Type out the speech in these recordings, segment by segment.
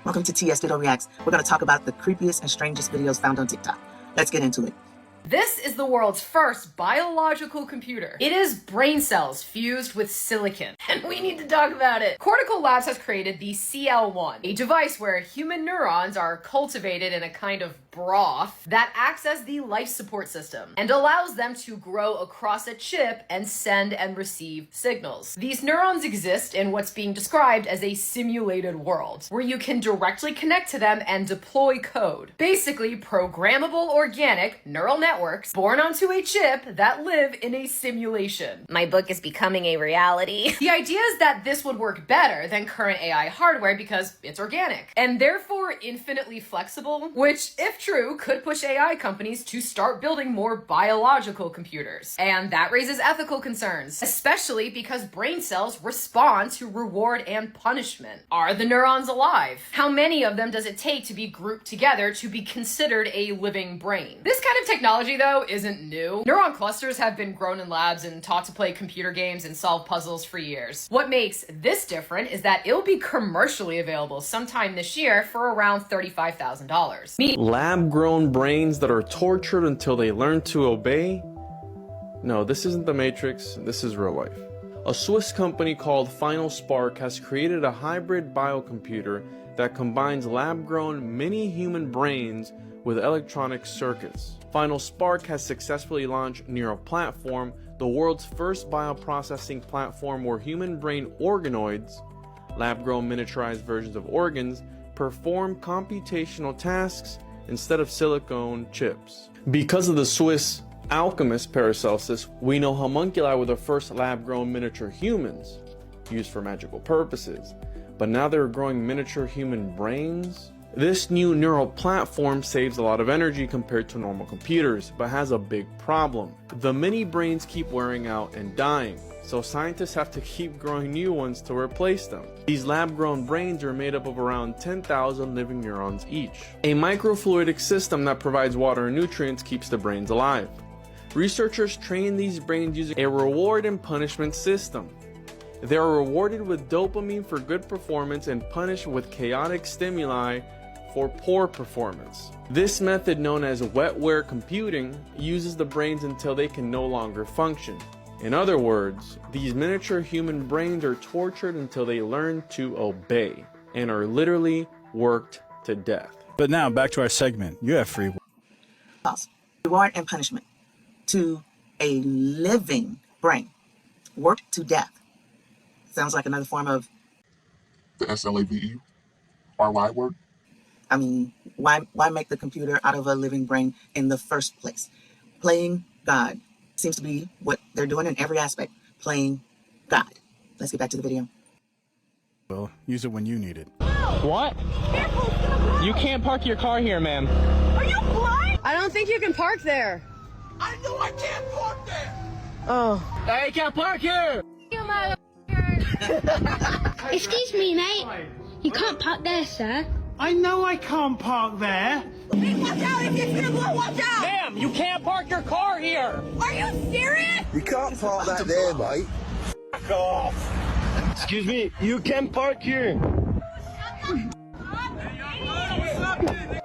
Welcome to TS Ditto Reacts. We're going to talk about the creepiest and strangest videos found on TikTok. Let's get into it. This is the world's first biological computer. It is brain cells fused with silicon, and we need to talk about it. Cortical Labs has created the CL1, a device where human neurons are cultivated in a kind of broth that acts as the life support system and allows them to grow across a chip and send and receive signals. These neurons exist in what's being described as a simulated world, where you can directly connect to them and deploy code. Basically, programmable organic neural networks born onto a chip that live in a simulation. My book is becoming a reality. The idea is that this would work better than current AI hardware because it's organic and therefore infinitely flexible, which, if true, could push AI companies to start building more biological computers. And that raises ethical concerns, especially because brain cells respond to reward and punishment. Are the neurons alive? How many of them does it take to be grouped together to be considered a living brain? This kind of technology, though, isn't new. Neuron clusters have been grown in labs and taught to play computer games and solve puzzles for years. What makes this different is that it'll be commercially available sometime this year for around $35,000. Lab-grown brains that are tortured until they learn to obey? No, this isn't the Matrix, this is real life. A Swiss company called Final Spark has created a hybrid biocomputer that combines lab-grown mini-human brains with electronic circuits. Final Spark has successfully launched Neural Platform, the world's first bioprocessing platform where human brain organoids, lab-grown miniaturized versions of organs, perform computational tasks instead of silicone chips. Because of the Swiss alchemist Paracelsus, we know homunculi were the first lab-grown miniature humans used for magical purposes, but now they're growing miniature human brains. This new neural platform saves a lot of energy compared to normal computers, but has a big problem. The mini brains keep wearing out and dying, so scientists have to keep growing new ones to replace them. These lab-grown brains are made up of around 10,000 living neurons each. A microfluidic system that provides water and nutrients keeps the brains alive. Researchers train these brains using a reward and punishment system. They are rewarded with dopamine for good performance and punished with chaotic stimuli for poor performance. This method, known as wetware computing, uses the brains until they can no longer function. In other words, these miniature human brains are tortured until they learn to obey and are literally worked to death. But now back to our segment. You have free will. Reward and punishment to a living brain, worked to death. Sounds like another form of the SLAVE word. I mean, why make the computer out of a living brain in the first place? Playing God seems to be what they're doing in every aspect. Playing God. Let's get back to the video. Well, use it when you need it. What? You can't park your car here, ma'am. Are you blind? I don't think you can park there. I know I can't park there. Oh. Hey, you can't park here! You motherfucker. Excuse me, mate. You can't park there, sir. I know I can't park there. Hey, watch out! If you're gonna blow, watch out! Ma'am, you can't park your car here! Are you serious? You can't park that there, mate. Fuck off! Excuse me, you can park here!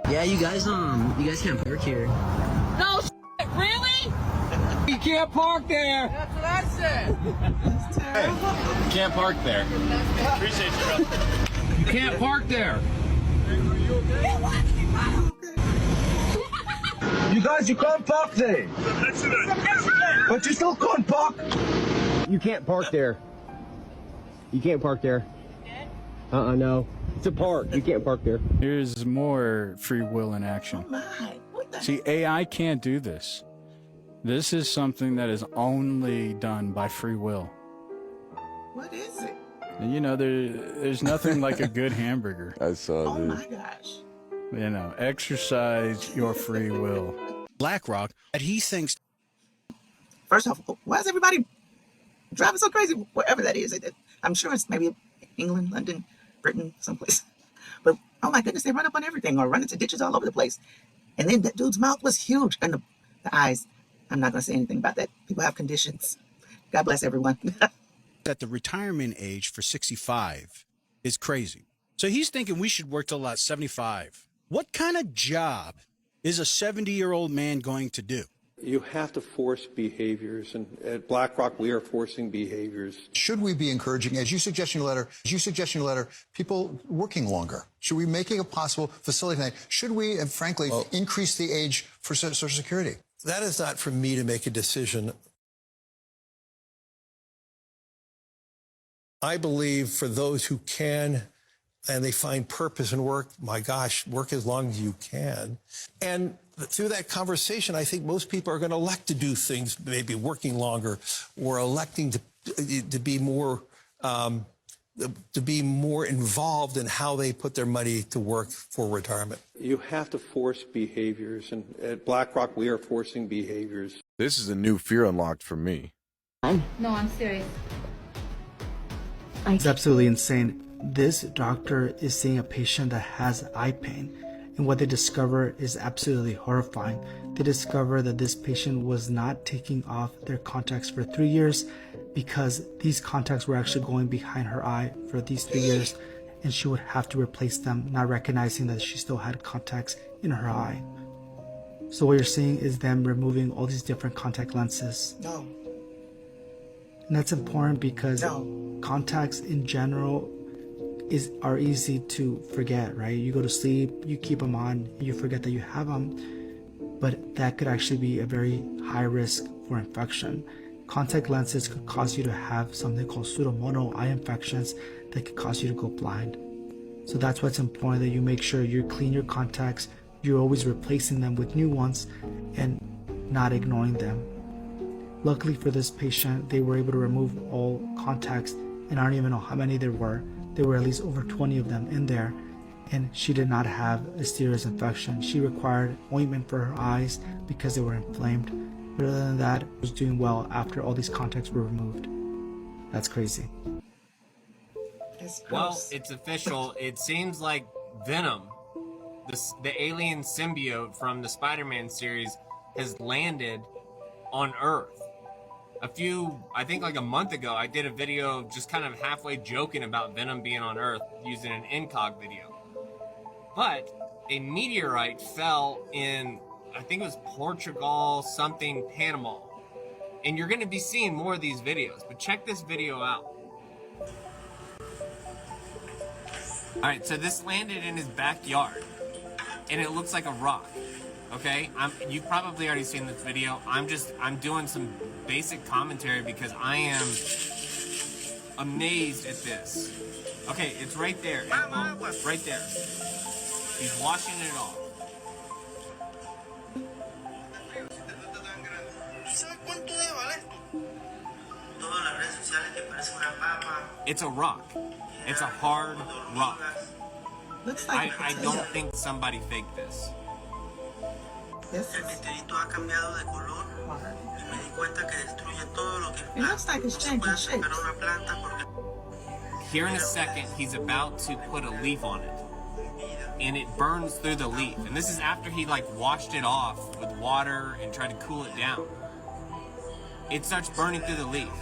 Yeah, you guys can't park here. No shit, really? You can't park there! That's what I said. Hey, you can't park there. Appreciate you, brother. You can't park there! You guys, you can't park there. But you still can't park. You can't park there. You can't park there. No. It's a park. You can't park there. Here's more free will in action. See, AI can't do this. This is something that is only done by free will. What is it? And, you know, there's nothing like a good hamburger. I saw this. Oh my gosh. You know, exercise your free will. BlackRock, that he thinks. First off, why is everybody driving so crazy? Wherever that is. I'm sure it's maybe England, London, Britain, someplace. But oh my goodness, they run up on everything or run into ditches all over the place. And then that dude's mouth was huge. And the eyes. I'm not going to say anything about that. People have conditions. God bless everyone. That the retirement age for 65 is crazy. So he's thinking we should work till about 75. What kind of job is a 70-year-old man going to do? You have to force behaviors, and at BlackRock, we are forcing behaviors. Should we be encouraging, as you suggest in your letter, people working longer? Should we make it possible, facilitate? Should we, and frankly, increase the age for Social Security? That is not for me to make a decision. I believe for those who can and they find purpose in work, my gosh, work as long as you can. And through that conversation, I think most people are going to elect to do things, maybe working longer or electing to be more involved in how they put their money to work for retirement. You have to force behaviors, and at BlackRock, we are forcing behaviors. This is a new fear unlocked for me. No, I'm serious. It's absolutely insane. This doctor is seeing a patient that has eye pain, and what they discover is absolutely horrifying. They discover that this patient was not taking off their contacts for 3 years because these contacts were actually going behind her eye for these 3 years, and she would have to replace them, not recognizing that she still had contacts in her eye. So what you're seeing is them removing all these different contact lenses. No. And that's important because contacts in general are easy to forget, right? You go to sleep, you keep them on, you forget that you have them, but that could actually be a very high risk for infection. Contact lenses could cause you to have something called pseudomonal eye infections that could cause you to go blind. So that's why it's important that you make sure you clean your contacts, you're always replacing them with new ones and not ignoring them. Luckily for this patient, they were able to remove all contacts, and I don't even know how many there were. There were at least over 20 of them in there, and she did not have a serious infection. She required ointment for her eyes because they were inflamed. But other than that, she was doing well after all these contacts were removed. That's crazy. Well, it's official. It seems like Venom, the alien symbiote from the Spider-Man series, has landed on Earth. I think like a month ago, I did a video just kind of halfway joking about Venom being on Earth using an incog video. But a meteorite fell in, I think it was Portugal, something, Panama. And you're going to be seeing more of these videos, but check this video out. All right, so this landed in his backyard, and it looks like a rock. Okay, you've probably already seen this video. I'm doing some basic commentary because I am amazed at this. Okay, it's right there. Right there. He's washing it off. It's a rock. It's a hard rock. Looks like I don't think somebody faked this. El meteorito ha cambiado de color y me di cuenta que destruye todo lo que it looks like it's changing shape. Here in a second, he's about to put a leaf on it, and it burns through the leaf. And this is after he like washed it off with water and tried to cool it down. It starts burning through the leaf.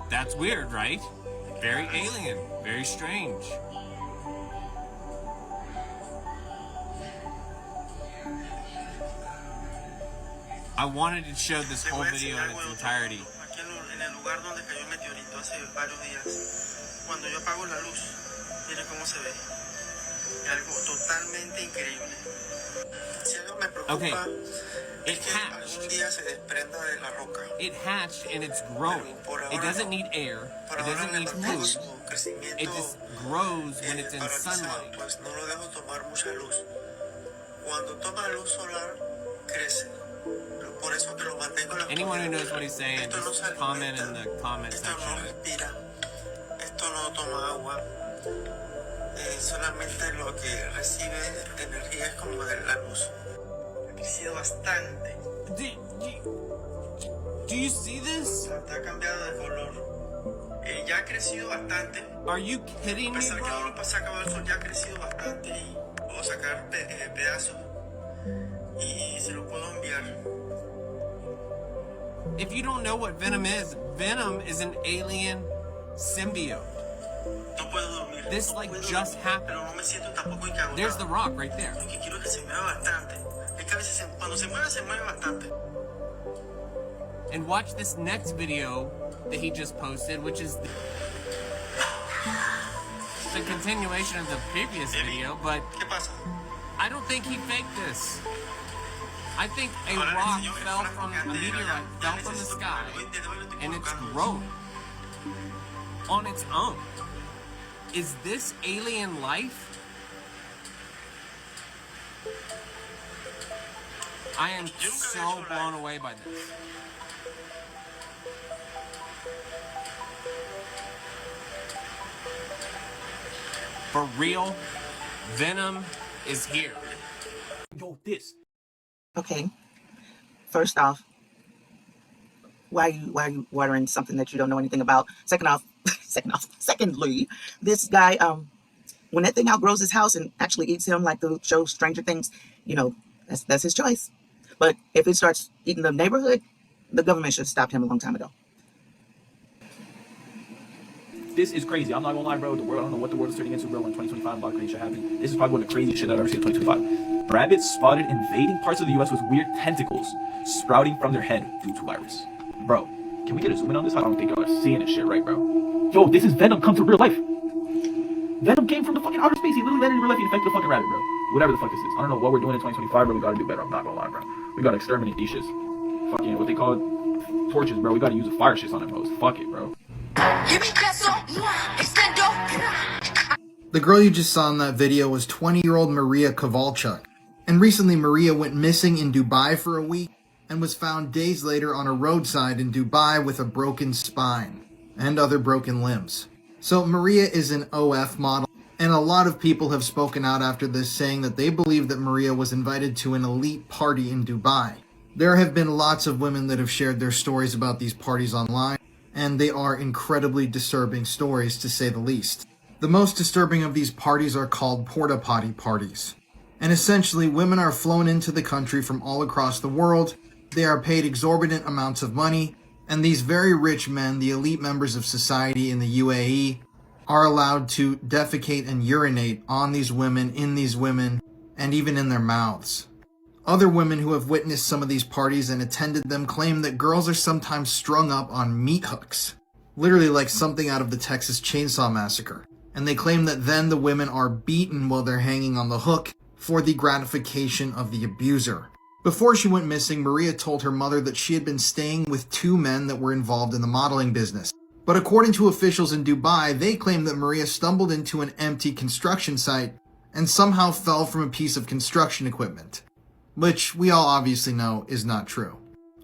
That's weird, right? Very alien, very strange. I wanted to show this whole video in its entirety. Okay, it hatched. It hatched and it's growing. It doesn't need air. It doesn't need food. It just grows when it's in sunlight. Anyone who knows what he's saying, just comment in the comment section. Solamente lo que recibe energía es como de la luz. Ha crecido bastante. Do you see this? Ha cambiado de color. Ya ha crecido bastante. Are you kidding me, bro? A pesar que Europa se ha acabado el sol, ya ha crecido bastante y puedo sacar pedazos y se lo puedo enviar. If you don't know what Venom is an alien symbiote. No puedo dormir. This like just happened. Pero no me siento tampoco incagotado. There's the rock right there. Lo que quiero es que se mueva bastante. Es que a veces cuando se mueve bastante. And watch this next video that he just posted, which is the continuation of the previous video, but I don't think he faked this. I think a rock fell from a meteorite, fell from the sky, and it's grown on its own. Is this alien life? I am so blown away by this. For real, Venom is here. Yo, this. Okay. First off, why are you watering something that you don't know anything about? Secondly, this guy, when that thing outgrows his house and actually eats him like the show Stranger Things, you know, that's his choice. But if it starts eating the neighborhood, the government should have stopped him a long time ago. This is crazy. I'm not gonna lie, bro. The world, I don't know what the world is turning into, bro. In 2025, a lot of crazy shit happening. This is probably one of the craziest shit I've ever seen in 2025. Rabbits spotted invading parts of the U.S. with weird tentacles sprouting from their head due to virus. Bro, can we get a zoom in on this? I don't think y'all are seeing this shit right, bro. Yo, this is Venom come to real life. Venom came from the fucking outer space. He literally landed in real life and infected a fucking rabbit, bro. Whatever the fuck this is. I don't know what we're doing in 2025, bro. We gotta do better. I'm not gonna lie, bro. We gotta exterminate these shits. Fucking what they call it, torches, bro. We gotta use the fire shits on them, bro. Fuck it, bro. The girl you just saw in that video was 20-year-old Maria Kovalchuk. And recently Maria went missing in Dubai for a week and was found days later on a roadside in Dubai with a broken spine and other broken limbs. So Maria is an OF model, and a lot of people have spoken out after this saying that they believe that Maria was invited to an elite party in Dubai. There have been lots of women that have shared their stories about these parties online, and they are incredibly disturbing stories to say the least. The most disturbing of these parties are called porta potty parties. And essentially, women are flown into the country from all across the world. They are paid exorbitant amounts of money, and these very rich men, the elite members of society in the UAE, are allowed to defecate and urinate on these women, in these women, and even in their mouths. Other women who have witnessed some of these parties and attended them claim that girls are sometimes strung up on meat hooks, literally like something out of the Texas Chainsaw Massacre. And they claim that then the women are beaten while they're hanging on the hook for the gratification of the abuser. Before she went missing, Maria told her mother that she had been staying with two men that were involved in the modeling business. But according to officials in Dubai, they claim that Maria stumbled into an empty construction site and somehow fell from a piece of construction equipment, which we all obviously know is not true.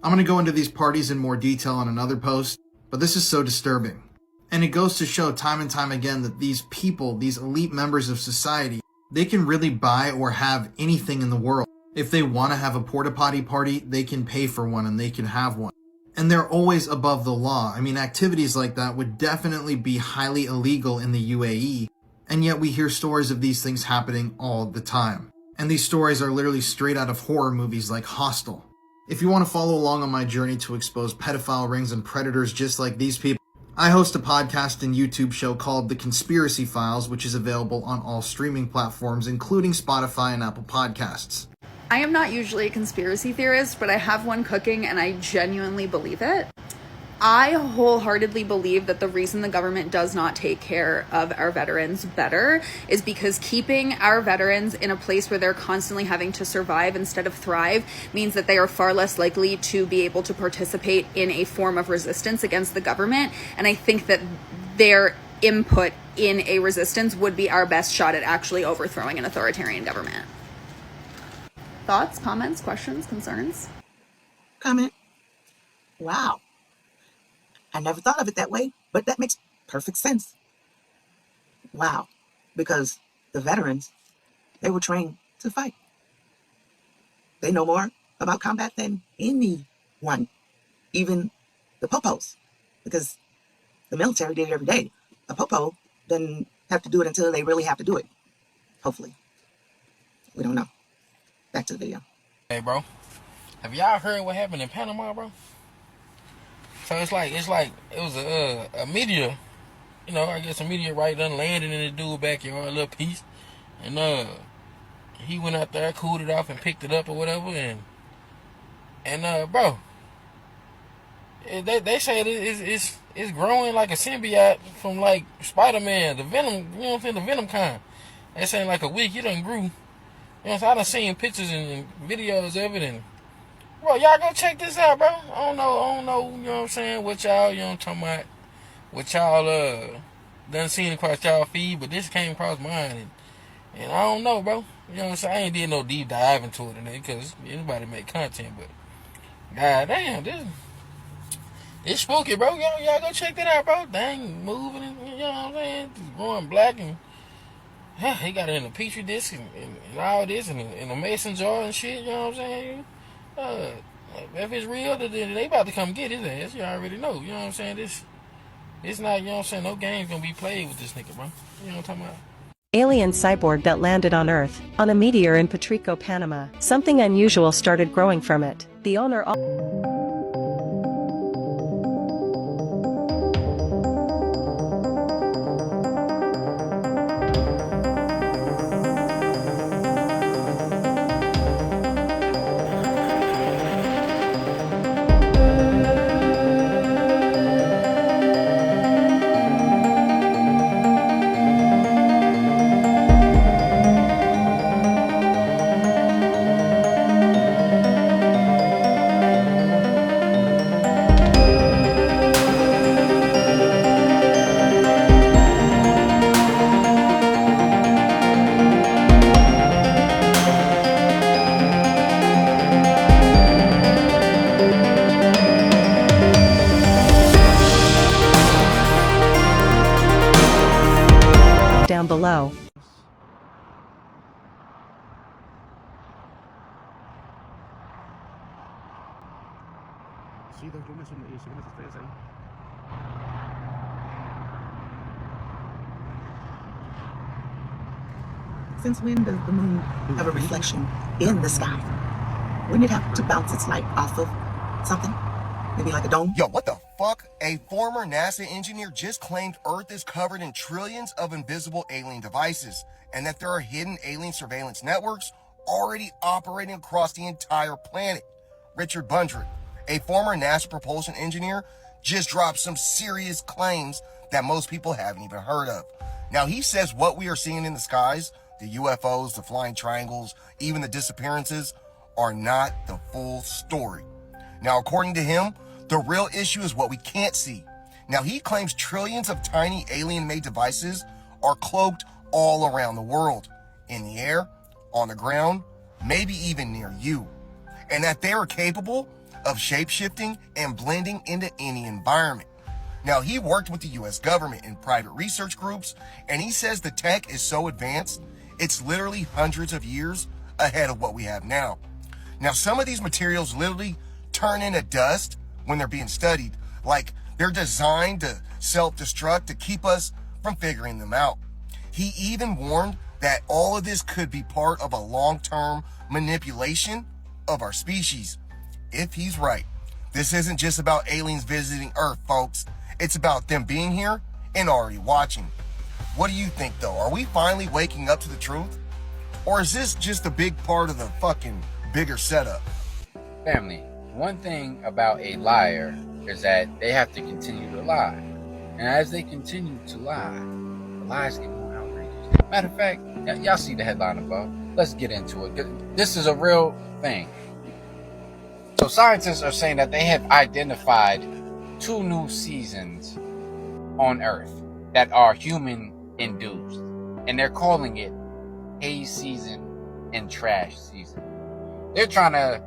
I'm going to go into these parties in more detail on another post, but this is so disturbing. And it goes to show time and time again that these people, these elite members of society, they can really buy or have anything in the world. If they want to have a porta potty party, they can pay for one and they can have one. And they're always above the law. I mean, activities like that would definitely be highly illegal in the UAE, and yet we hear stories of these things happening all the time. And these stories are literally straight out of horror movies like Hostel. If you want to follow along on my journey to expose pedophile rings and predators just like these people, I host a podcast and YouTube show called The Conspiracy Files, which is available on all streaming platforms, including Spotify and Apple Podcasts. I am not usually a conspiracy theorist, but I have one cooking and I genuinely believe it. I wholeheartedly believe that the reason the government does not take care of our veterans better is because keeping our veterans in a place where they're constantly having to survive instead of thrive means that they are far less likely to be able to participate in a form of resistance against the government. And I think that their input in a resistance would be our best shot at actually overthrowing an authoritarian government. Thoughts, comments, questions, concerns? Comment. Wow. I never thought of it that way, but that makes perfect sense. Wow. Because the veterans, they were trained to fight. They know more about combat than anyone, even the popos, because the military did it every day. A popo doesn't have to do it until they really have to do it. Hopefully. We don't know. Back to the video. Hey, bro. Have y'all heard what happened in Panama, bro? So it's like it was a meteor you know, I guess a meteorite done landed in the dude's backyard, a little piece, and he went out there, cooled it off, and picked it up or whatever, and bro, they say it's growing like a symbiote from like Spider-Man, the Venom, you know what I'm saying, the Venom kind. They saying like a week, it done grew. You know, so I done seen pictures and videos of it, and bro, y'all go check this out, bro. I don't know, you know what I'm saying, what y'all, you know what I'm talking about, what y'all done seen across y'all feed, but this came across mine, and I don't know, bro. You know what I'm saying? I ain't did no deep dive into it because anybody make content, but god damn, it's spooky, bro. Y'all go check that out, bro. Dang, moving, you know what I'm saying? It's going black, and he got it in a petri dish and all this, and in a mason jar and shit, you know what I'm saying? If it's real, then they about to come get his ass. You already know, you know what I'm saying? It's not, you know what I'm saying, no game's gonna be played with this nigga, bro. You know what I'm talking about? Alien cyborg that landed on Earth, on a meteor in Patrico, Panama. Something unusual started growing from it. The owner down below. Since when does the moon have a reflection in the sky? Wouldn't it have to bounce its light off of something? Maybe like a dome? Yo, what the fuck? A former NASA engineer just claimed Earth is covered in trillions of invisible alien devices, and that there are hidden alien surveillance networks already operating across the entire planet. Richard Bundrick, a former NASA propulsion engineer, just dropped some serious claims that most people haven't even heard of. Now, he says what we are seeing in the skies, the UFOs, the flying triangles, even the disappearances, are not the full story. Now, according to him, the real issue is what we can't see. Now, he claims trillions of tiny alien-made devices are cloaked all around the world, in the air, on the ground, maybe even near you, and that they are capable of shape-shifting and blending into any environment. Now, he worked with the US government in private research groups, and he says the tech is so advanced, it's literally hundreds of years ahead of what we have now. Now, some of these materials literally turn into dust when they're being studied, like they're designed to self-destruct to keep us from figuring them out. He even warned that all of this could be part of a long-term manipulation of our species. If he's right, this isn't just about aliens visiting Earth, folks. It's about them being here and already watching. What do you think, though? Are we finally waking up to the truth? Or is this just a big part of the fucking bigger setup? Family, one thing about a liar is that they have to continue to lie. And as they continue to lie, the lies get more outrageous. Matter of fact, y'all see the headline above. Let's get into it. This is a real thing. So scientists are saying that they have identified 2 new seasons on Earth that are human-induced. And they're calling it haze season and trash season. They're trying to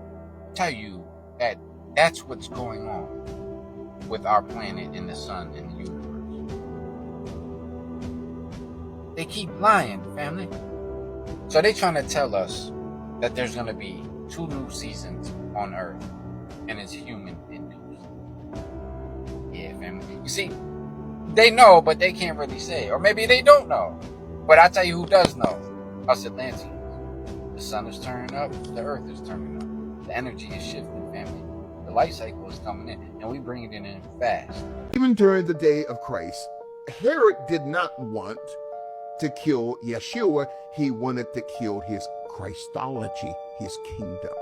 tell you that that's what's going on with our planet and the sun and the universe. They keep lying, family. So they're trying to tell us that there's going to be 2 new seasons on Earth, and it's human-induced. Yeah, family. You see, they know, but they can't really say. Or maybe they don't know. But I tell you who does know. Us Atlanteans. The sun is turning up, the Earth is turning up. The energy is shifting, family. The light cycle is coming in, and we bring it in fast. Even during the day of Christ, Herod did not want to kill Yeshua. He wanted to kill his Christology, his kingdom.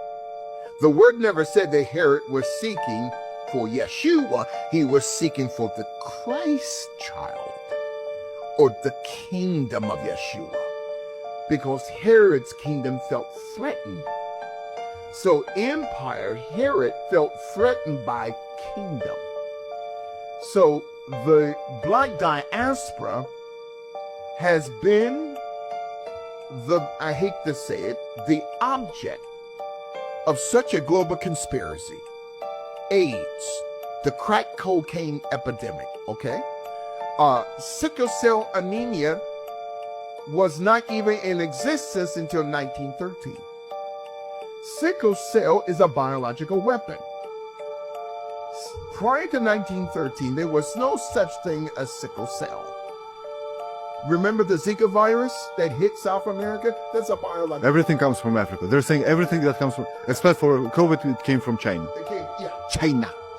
The word never said that Herod was seeking for Yeshua. He was seeking for the Christ child, or the kingdom of Yeshua, because Herod's kingdom felt threatened. So empire, Herod felt threatened by kingdom. So the Black diaspora has been I hate to say it, the object of such a global conspiracy. AIDS, the crack cocaine epidemic, okay? Sickle cell anemia was not even in existence until 1913. Sickle cell is a biological weapon. Prior to 1913, there was no such thing as sickle cell. Remember the Zika virus that hit South America? That's a biological. Everything comes from Africa. They're saying everything that comes from, except for COVID, it came from China.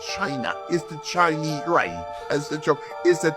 China is the Chinese, right? As the joke is the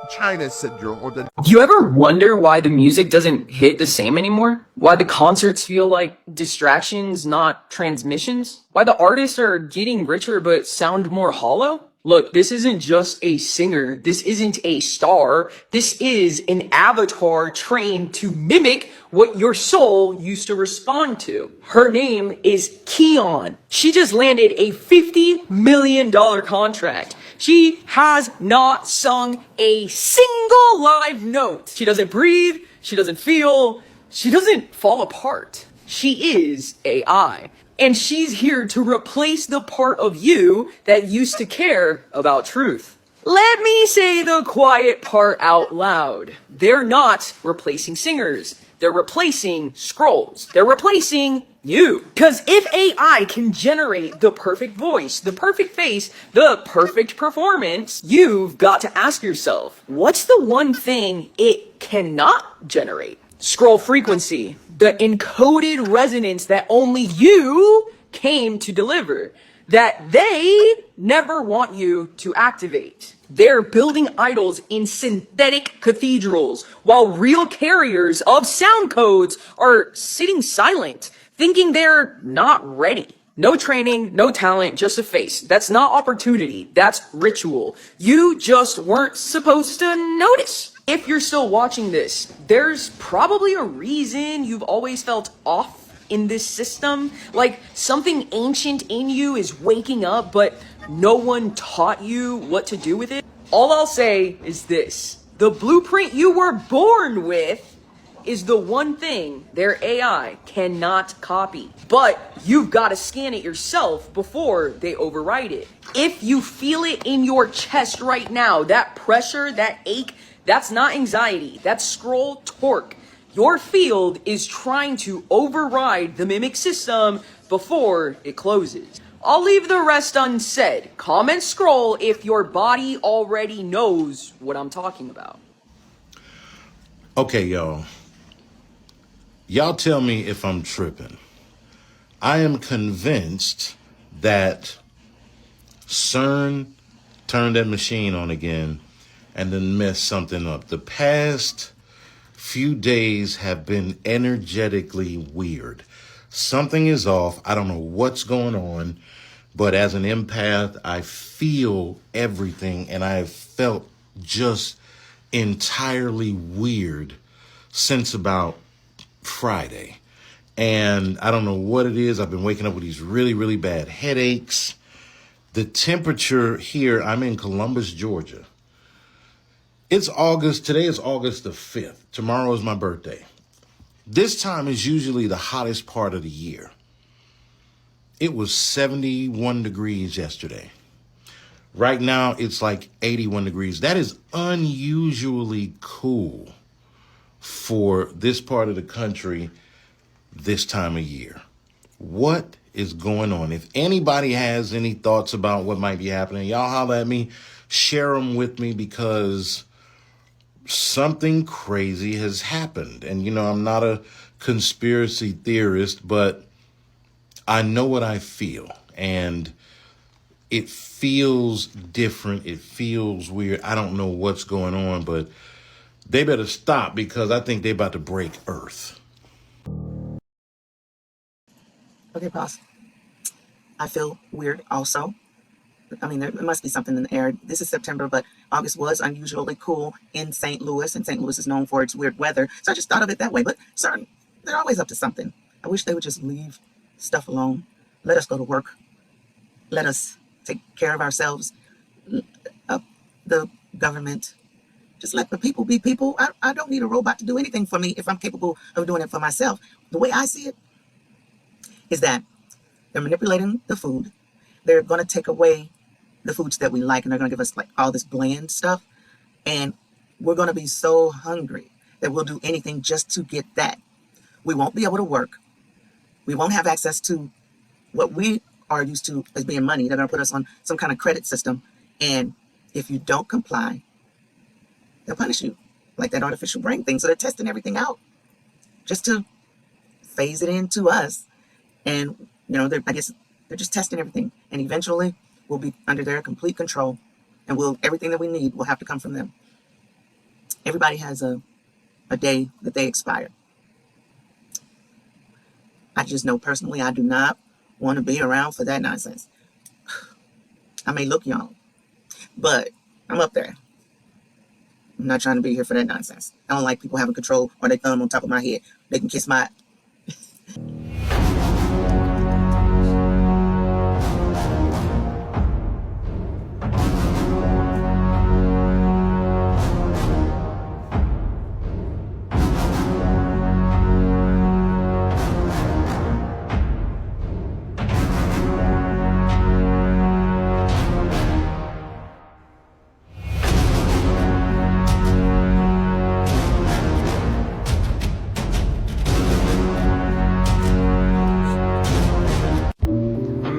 China syndrome, or the. Do you ever wonder why the music doesn't hit the same anymore? Why the concerts feel like distractions, not transmissions? Why the artists are getting richer but sound more hollow? Look, this isn't just a singer. This isn't a star. This is an avatar trained to mimic what your soul used to respond to. Her name is Keon. She just landed a $50 million contract. She has not sung a single live note. She doesn't breathe. She doesn't feel. She doesn't fall apart. She is AI. And she's here to replace the part of you that used to care about truth. Let me say the quiet part out loud. They're not replacing singers. They're replacing scrolls. They're replacing you. Because if AI can generate the perfect voice, the perfect face, the perfect performance, you've got to ask yourself, what's the one thing it cannot generate? Scroll frequency, the encoded resonance that only you came to deliver, that they never want you to activate. They're building idols in synthetic cathedrals, while real carriers of sound codes are sitting silent, thinking they're not ready. No training, no talent, just a face. That's not opportunity, that's ritual. You just weren't supposed to notice. If you're still watching this, there's probably a reason you've always felt off in this system. Like something ancient in you is waking up, but no one taught you what to do with it. All I'll say is this. The blueprint you were born with is the one thing their AI cannot copy. But you've got to scan it yourself before they overwrite it. If you feel it in your chest right now, that pressure, that ache, that's not anxiety, that's scroll torque. Your field is trying to override the mimic system before it closes. I'll leave the rest unsaid. Comment scroll if your body already knows what I'm talking about. Okay, y'all. Y'all tell me if I'm tripping. I am convinced that CERN turned that machine on again and then messed something up. The past few days have been energetically weird. Something is off. I don't know what's going on, but as an empath, I feel everything, and I have felt just entirely weird since about Friday. And I don't know what it is. I've been waking up with these really, really bad headaches. The temperature here, I'm in Columbus, Georgia. It's August. Today is August the 5th. Tomorrow is my birthday. This time is usually the hottest part of the year. It was 71 degrees yesterday. Right now, it's like 81 degrees. That is unusually cool for this part of the country this time of year. What is going on? If anybody has any thoughts about what might be happening, y'all holler at me, share them with me, because something crazy has happened. And, you know, I'm not a conspiracy theorist, but I know what I feel. And it feels different. It feels weird. I don't know what's going on, but they better stop because I think they're about to break Earth. Okay, boss. I feel weird also. I mean, there must be something in the air. This is September, but August was unusually cool in St. Louis, and St. Louis is known for its weird weather. So I just thought of it that way, but certain, they're always up to something. I wish they would just leave stuff alone. Let us go to work. Let us take care of ourselves. The government, just let the people be people. I don't need a robot to do anything for me if I'm capable of doing it for myself. The way I see it is that they're manipulating the food. They're going to take away the foods that we like, and they're going to give us like all this bland stuff. And we're going to be so hungry that we'll do anything just to get that. We won't be able to work. We won't have access to what we are used to as being money. They're going to put us on some kind of credit system. And if you don't comply, they'll punish you, like that artificial brain thing. So they're testing everything out just to phase it into us. And, you know, I guess they're just testing everything. And eventually we'll be under their complete control. And everything that we need will have to come from them. Everybody has a day that they expire. I just know personally I do not want to be around for that nonsense. I may look young, but I'm up there. I'm not trying to be here for that nonsense. I don't like people having control or their thumb on top of my head. They can kiss my...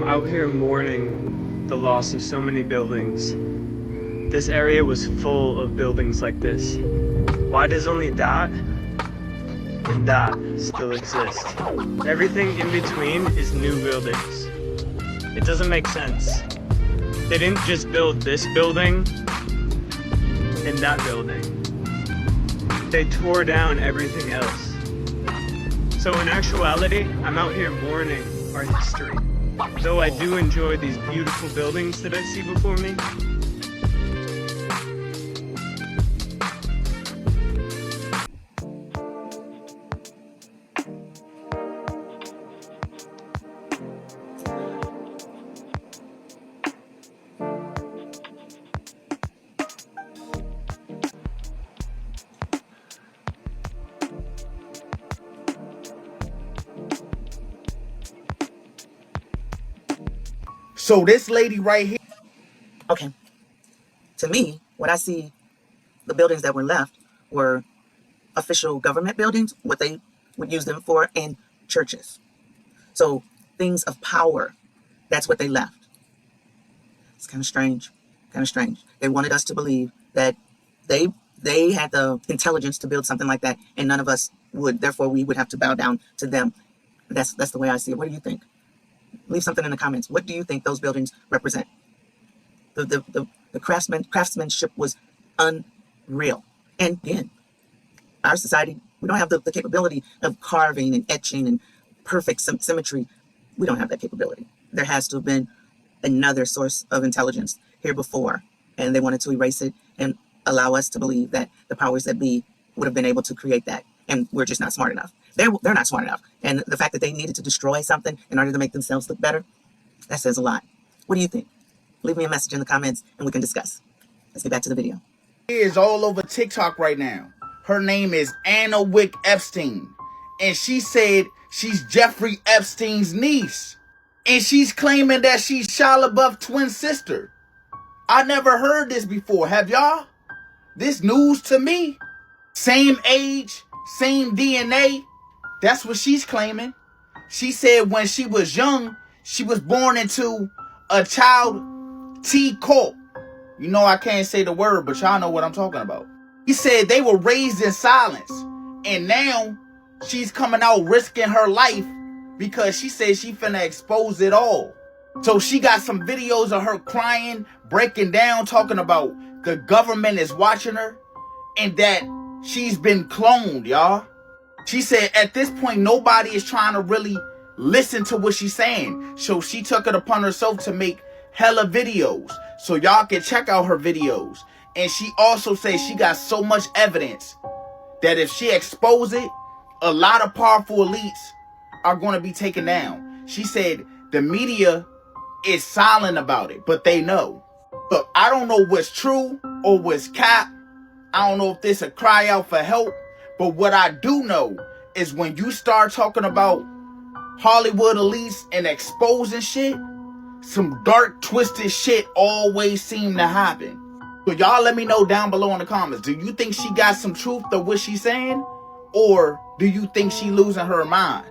Out here mourning the loss of so many buildings. This area was full of buildings like this. Why does only that and that still exist? Everything in between is new buildings. It doesn't make sense. They didn't just build this building and that building. They tore down everything else. So in actuality, I'm out here mourning our history. Though I do enjoy these beautiful buildings that I see before me. So this lady right here. Okay. To me, what I see, the buildings that were left were official government buildings, what they would use them for, and churches. So things of power, that's what they left. It's kind of strange, They wanted us to believe that they had the intelligence to build something like that, and none of us would. Therefore, we would have to bow down to them. That's the way I see it. What do you think? Leave something in the comments. What do you think those buildings represent? The craftsmanship was unreal. And again, our society, we don't have the capability of carving and etching and perfect symmetry. We don't have that capability. There has to have been another source of intelligence here before, and they wanted to erase it and allow us to believe that the powers that be would have been able to create that, and we're just not smart enough. They're not smart enough, and the fact that they needed to destroy something in order to make themselves look better, that says a lot. What do you think? Leave me a message in the comments and we can discuss. Let's get back to the video. She is all over TikTok right now. Her name is Anna Wick Epstein, and she said she's Jeffrey Epstein's niece, and she's claiming that she's Shia LaBeouf's twin sister. I never heard this before. Have y'all? This news to me. Same age, same DNA. That's what she's claiming. She said when she was young, she was born into a child T cult. You know I can't say the word, but y'all know what I'm talking about. He said they were raised in silence, and now she's coming out risking her life because she said she finna expose it all. So she got some videos of her crying, breaking down, talking about the government is watching her and that she's been cloned, y'all. She said at this point, nobody is trying to really listen to what she's saying. So she took it upon herself to make hella videos. So y'all can check out her videos. And she also says she got so much evidence that if she exposes it, a lot of powerful elites are going to be taken down. She said the media is silent about it, but they know. Look, I don't know what's true or what's cap. I don't know if this a cry out for help. But what I do know is when you start talking about Hollywood elites and exposing shit, some dark, twisted shit always seem to happen. So y'all let me know down below in the comments. Do you think she got some truth to what she's saying? Or do you think she losing her mind?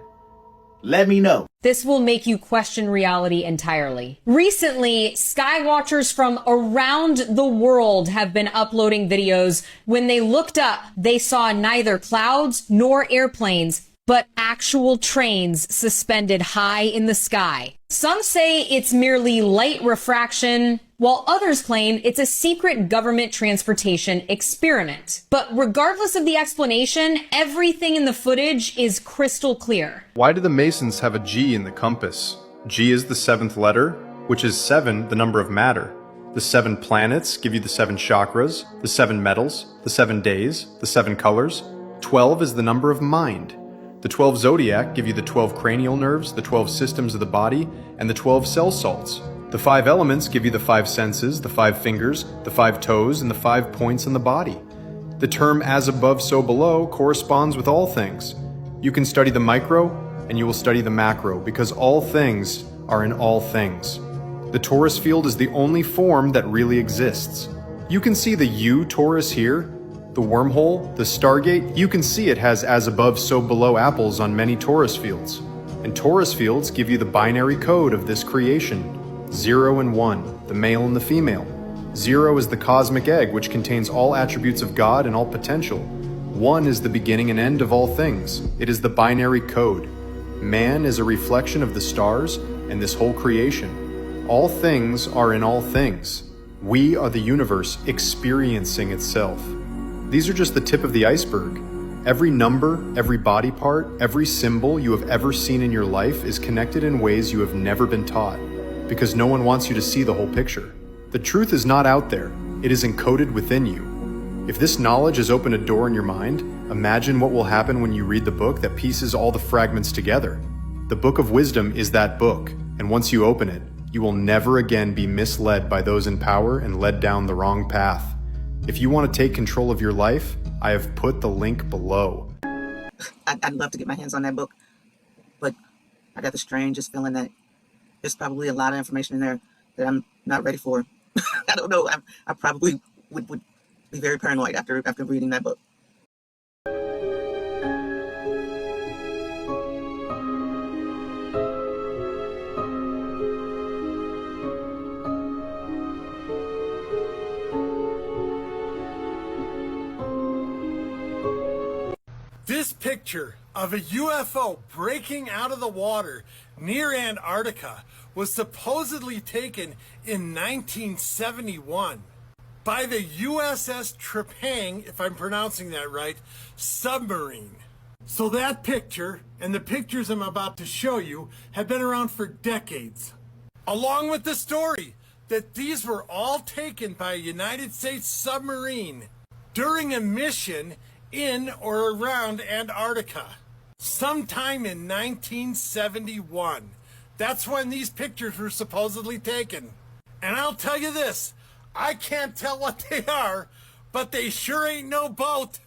Let me know. This will make you question reality entirely. Recently, skywatchers from around the world have been uploading videos. When they looked up, they saw neither clouds nor airplanes, but actual trains suspended high in the sky. Some say it's merely light refraction, while others claim it's a secret government transportation experiment. But regardless of the explanation, everything in the footage is crystal clear. Why do the Masons have a G in the compass? G is the 7th letter, which is 7, the number of matter. The 7 planets give you the 7 chakras, the 7 metals, the 7 days, the 7 colors. 12 is the number of mind. The 12 zodiac give you the 12 cranial nerves, the 12 systems of the body, and the 12 cell salts. The 5 elements give you the 5 senses, the 5 fingers, the 5 toes, and the 5 points in the body. The term as above, so below corresponds with all things. You can study the micro, and you will study the macro, because all things are in all things. The torus field is the only form that really exists. You can see the U torus here, the wormhole, the Stargate. You can see it has as above, so below apples on many torus fields. And torus fields give you the binary code of this creation. 0 and 1, the male and the female. 0 is the cosmic egg, which contains all attributes of God and all potential. 1 is the beginning and end of all things. It is the binary code. Man is a reflection of the stars and this whole creation. All things are in all things. We are the universe experiencing itself. These are just the tip of the iceberg. Every number, every body part, every symbol you have ever seen in your life is connected in ways you have never been taught, because no one wants you to see the whole picture. The truth is not out there, it is encoded within you. If this knowledge has opened a door in your mind, imagine what will happen when you read the book that pieces all the fragments together. The Book of Wisdom is that book, and once you open it, you will never again be misled by those in power and led down the wrong path. If you want to take control of your life, I have put the link below. I'd love to get my hands on that book, but I got the strangest feeling that there's probably a lot of information in there that I'm not ready for. I don't know. I probably would be very paranoid after reading that book. This picture of a UFO breaking out of the water near Antarctica was supposedly taken in 1971 by the USS Trepang, if I'm pronouncing that right, submarine. So that picture and the pictures I'm about to show you have been around for decades, along with the story that these were all taken by a United States submarine during a mission in or around Antarctica sometime in 1971. That's when these pictures were supposedly taken. And I'll tell you this, I can't tell what they are, but they sure ain't no boat.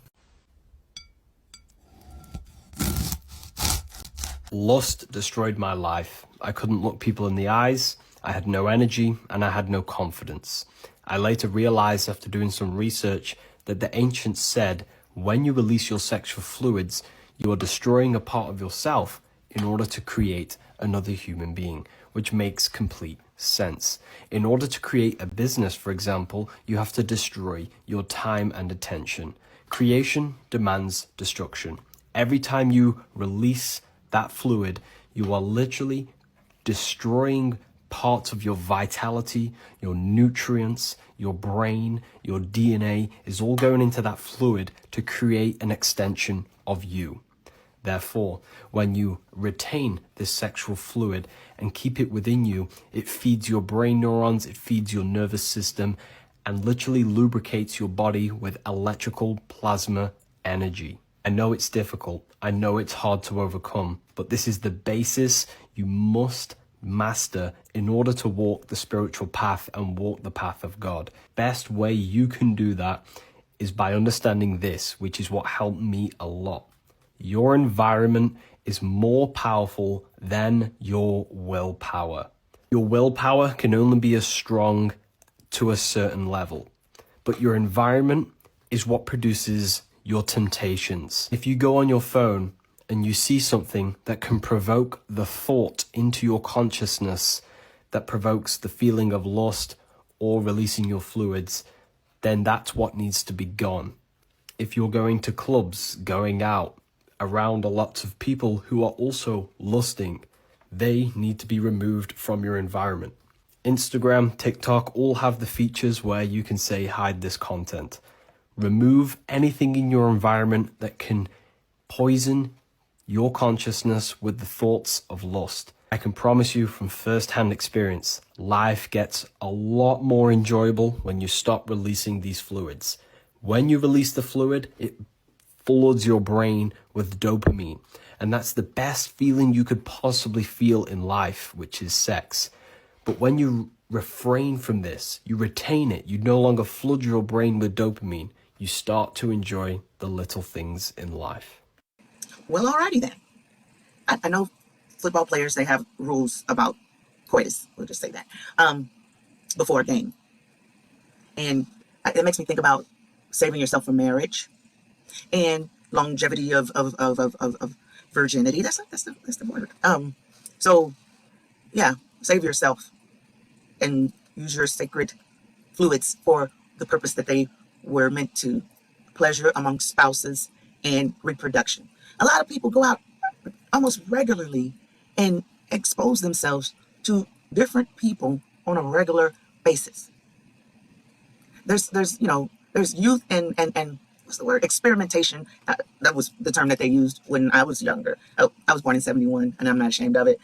Lust destroyed my life. I couldn't look people in the eyes, I had no energy, and I had no confidence. I later realized after doing some research that the ancients said when you release your sexual fluids, you are destroying a part of yourself in order to create another human being, which makes complete sense. In order to create a business, for example, you have to destroy your time and attention. Creation demands destruction. Every time you release that fluid, you are literally destroying parts of your vitality, your nutrients, your brain, your DNA is all going into that fluid to create an extension of you. Therefore, when you retain this sexual fluid and keep it within you, it feeds your brain neurons, it feeds your nervous system, and literally lubricates your body with electrical plasma energy. I know it's difficult, I know it's hard to overcome, but this is the basis you must master in order to walk the spiritual path and walk the path of God. Best way you can do that is by understanding this, which is what helped me a lot. Your environment is more powerful than your willpower. Your willpower can only be as strong to a certain level, but your environment is what produces your temptations. If you go on your phone and you see something that can provoke the thought into your consciousness that provokes the feeling of lust or releasing your fluids, then that's what needs to be gone. If you're going to clubs, going out around a lot of people who are also lusting, they need to be removed from your environment. Instagram, TikTok all have the features where you can say hide this content. Remove anything in your environment that can poison your consciousness with the thoughts of lust. I can promise you from first-hand experience, life gets a lot more enjoyable when you stop releasing these fluids. When you release the fluid, it floods your brain with dopamine, and that's the best feeling you could possibly feel in life, which is sex. But when you refrain from this, you retain it, you no longer flood your brain with dopamine, you start to enjoy the little things in life. Well, alrighty then. I know football players, they have rules about coitus, we'll just say that, before a game. And it makes me think about saving yourself for marriage and longevity of virginity. That's the word. So yeah, save yourself and use your sacred fluids for the purpose that they were meant to: pleasure among spouses and reproduction. A lot of people go out almost regularly and expose themselves to different people on a regular basis. There's youth and what's the word? Experimentation. That was the term that they used when I was younger. I was born in 71 and I'm not ashamed of it.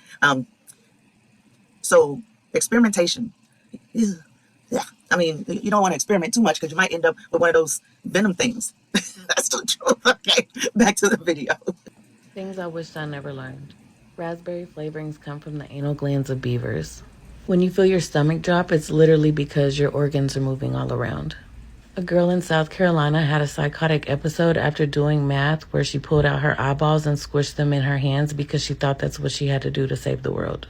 So experimentation. Yeah. I mean, you don't want to experiment too much because you might end up with one of those venom things. That's the truth. Okay, back to the video. Things I wish I never learned. Raspberry flavorings come from the anal glands of beavers. When you feel your stomach drop, it's literally because your organs are moving all around. A girl in South Carolina had a psychotic episode after doing math where she pulled out her eyeballs and squished them in her hands because she thought that's what she had to do to save the world.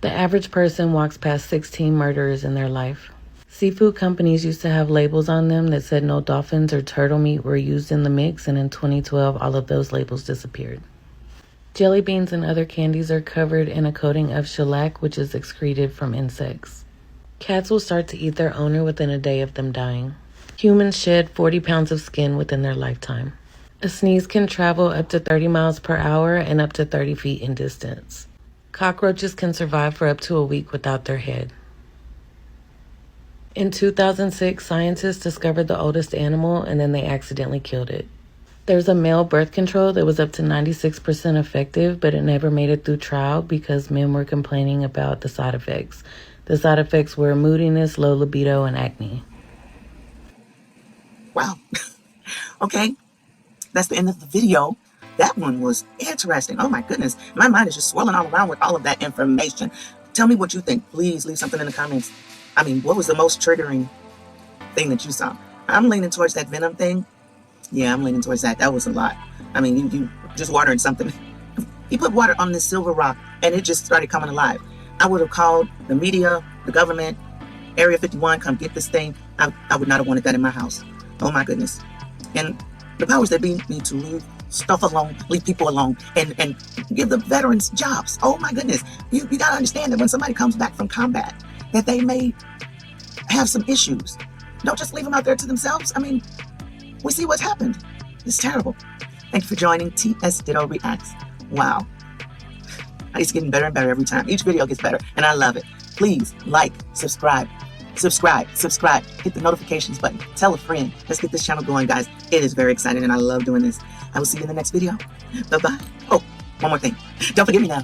The average person walks past 16 murderers in their life. Seafood companies used to have labels on them that said no dolphins or turtle meat were used in the mix, and in 2012, all of those labels disappeared. Jelly beans and other candies are covered in a coating of shellac, which is excreted from insects. Cats will start to eat their owner within a day of them dying. Humans shed 40 pounds of skin within their lifetime. A sneeze can travel up to 30 miles per hour and up to 30 feet in distance. Cockroaches can survive for up to a week without their head. In 2006, scientists discovered the oldest animal and then they accidentally killed it. There's a male birth control that was up to 96% effective, but it never made it through trial because men were complaining about the side effects. The side effects were moodiness, low libido, and acne. Wow. Okay, that's the end of the video. That one was interesting. Oh my goodness. My mind is just swirling all around with all of that information. Tell me what you think. Please leave something in the comments. I mean, what was the most triggering thing that you saw? I'm leaning towards that venom thing. Yeah, I'm leaning towards that. That was a lot. I mean, you just watering something. You put water on this silver rock and it just started coming alive. I would have called the media, the government, Area 51, come get this thing. I would not have wanted that in my house. Oh my goodness. And the powers that be need to leave stuff alone, leave people alone, and give the veterans jobs. Oh my goodness. You gotta understand that when somebody comes back from combat, that they may have some issues. Don't just leave them out there to themselves. I mean, we see what's happened. It's terrible. Thank you for joining TS Ditto Reacts. Wow. It's getting better and better every time. Each video gets better, and I love it. Please like, subscribe. Hit the notifications button. Tell a friend. Let's get this channel going, guys. It is very exciting, and I love doing this. I will see you in the next video. Bye-bye. Oh, one more thing. Don't forget me now.